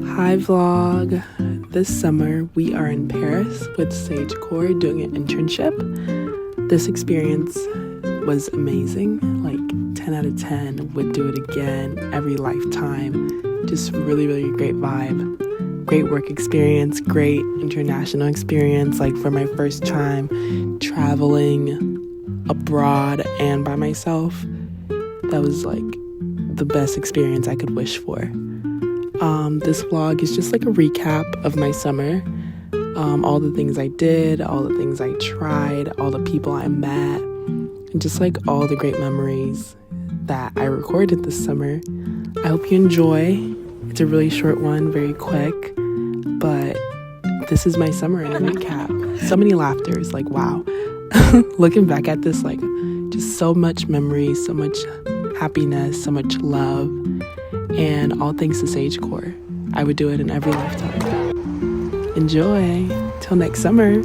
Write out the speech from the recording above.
Hi vlog. This summer we are in Paris with Sagecore doing an internship. This experience was amazing, like 10 out of 10, would do it again every lifetime. Just really great vibe, great work experience, great international experience, like for my first time traveling abroad and by myself. That was like the best experience I could wish for. This vlog is just like a recap of my summer, all the things I did, all the things I tried, all the people I met, and just like all the great memories that I recorded this summer. I hope you enjoy. It's a really short one, very quick, but this is my summer in a recap. So many laughters, like wow. Looking back at this, like just so much memory, so much happiness, so much love, and all thanks to Sagecore. I would do it in every lifetime. Enjoy. Till next summer.